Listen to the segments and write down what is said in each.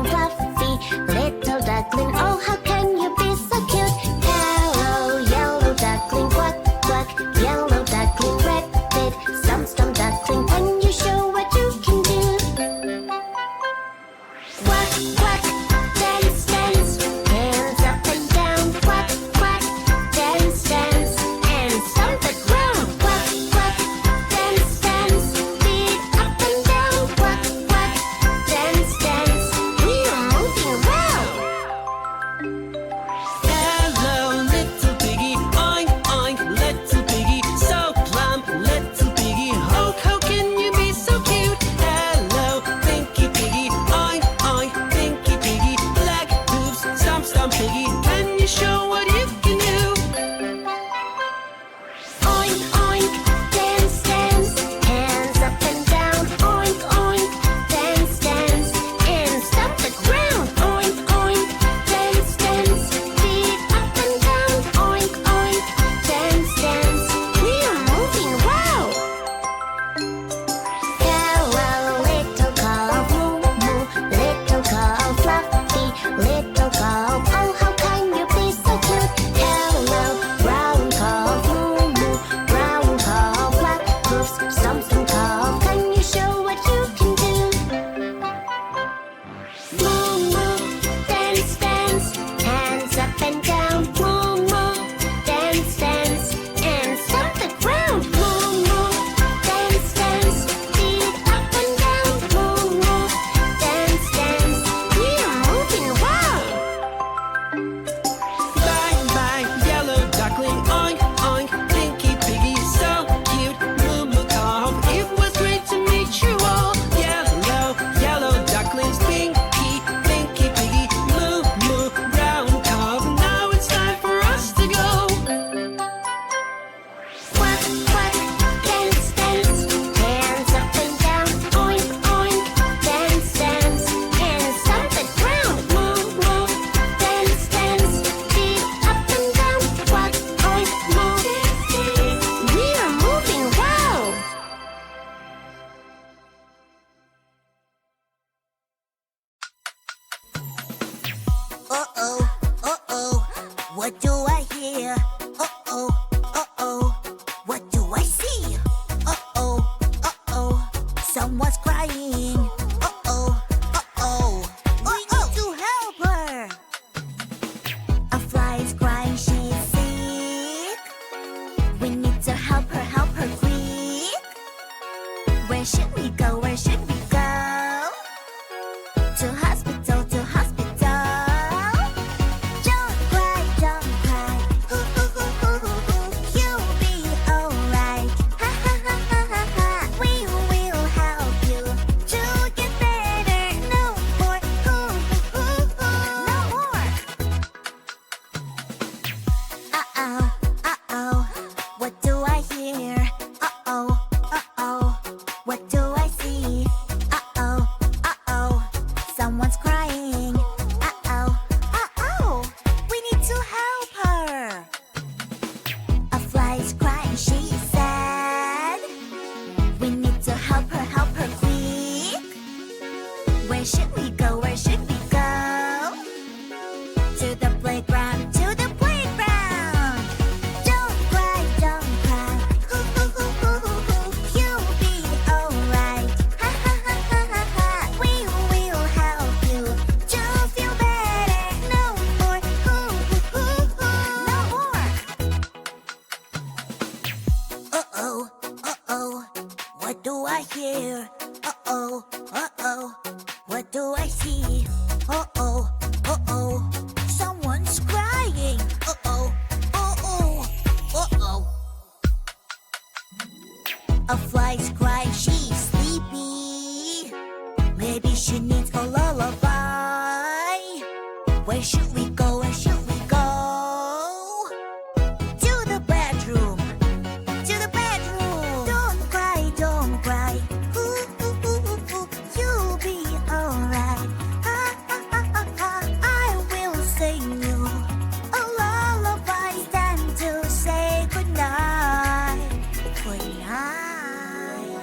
duckling fluffy, little duckling, oh how can you be so cute? Hello, yellow duckling, quack, quack, yellow duckling, red, red, stump, duckling, can you show what you can do? Quack, quack, dance, dance, hands up and down, quack, quack, dance, dance, and stomp the ground, quack, quack, dance, dance, feet up and down, quack, quack, dance, dance, we are moving well. Hello, little piggy, oink, oink, little piggy, so plump, little piggy, how can you be so cute? Hello, pinky piggy, oink, oink, pinky piggy, black hooves, stomp, piggy, can you show what you can do? Oink, oink, dance, dance, hands up and down, oink, oink, dance, dance, and stomp the ground, oink, oink, dance, dance, feet up and down, oink, oink, dance, dance, we are moving well. Hello, little calf, moo, moo, little calf, fluffy, little calf, oh how can you be so cute? Hello, brown calf, moo, moo, brown calf, black hoofs, stump calf, can you show what you can do? Moo, moo, dance, dance, hands up and down, moo, moo, dance, dance, and stomp the ground, moo, moo, dance, dance, feet up and down, moo, moo, dance, dance, we are moving well. Bye, bye, yellow duckling, oink, oink, pinky piggy, so cute, moo moo cow, it was great to meet you all. Yellow ducklings, pinky piggy, moo moo, brown cow, now it's time for us to go. Quack, quack, dance, dance, hands up and down, oink, oink, dance, dance, and stomp the ground, moo, moo, dance, dance, feet up and down, quack, oink, moo, we are moving well. Uh-oh, what do I hear? Uh-oh, what do I see? Uh-oh, someone's crying. Uh-oh, we need to help her. A fly is crying, she's sick. We need to help her quick. Where should we go, where should we go? To hospital, to hospital. Don't cry, you'll be alright. Ha ha ha ha ha ha, we will help you to get better. No more, no more. Uh-oh, what do I hear? Uh-oh, what do I see? Uh-oh, someone's crying. Uh-oh, we need to help her. A fly is crying, she's sad. We need to help her quick. Where should we go, where should we go? To the playground, to the playground. Don't cry, you'll be alright. Ha ha ha ha ha ha, we will help you to feel better. No more, no more. Uh-oh, what do I hear? Uh-oh, what do I see? Uh-oh, someone's crying. Uh-oh. A fly's crying, she's sleepy. Maybe she needs a lullaby. Where should we go, where should we go? To the bedroom, to the bedroom. Don't cry, you'll be alright. I will sing you a lullaby, stand to say goodnight. Goodnight.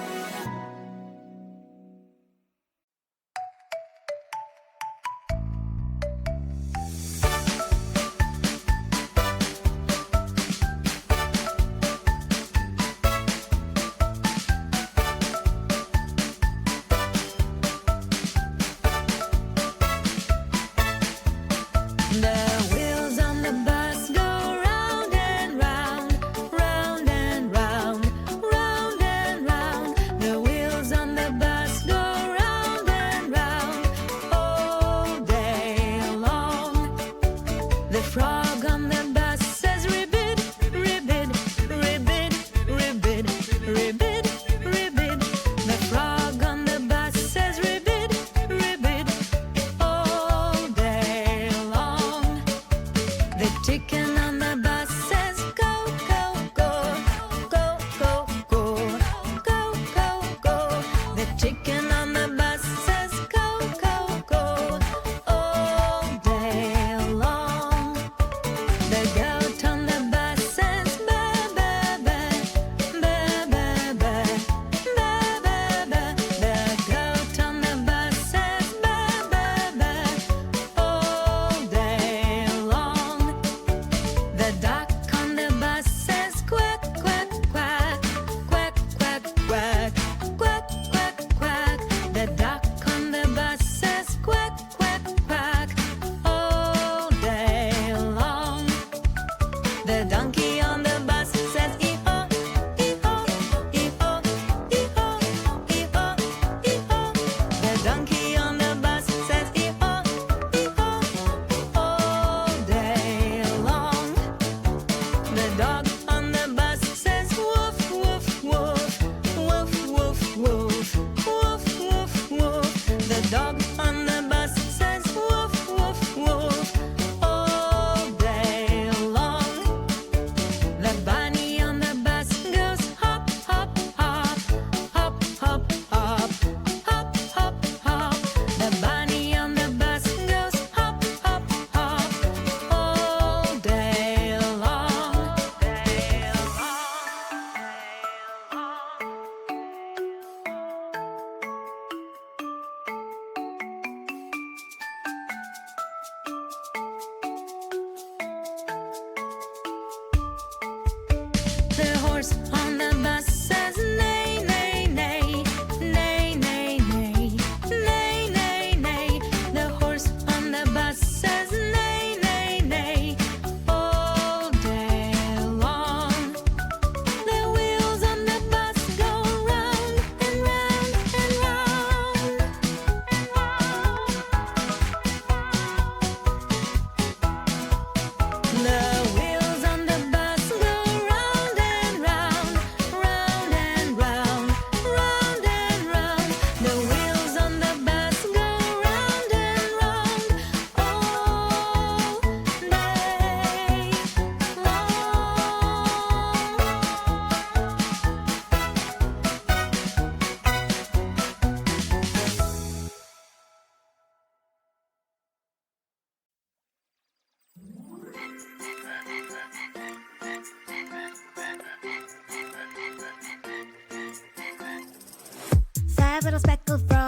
little speckled frog.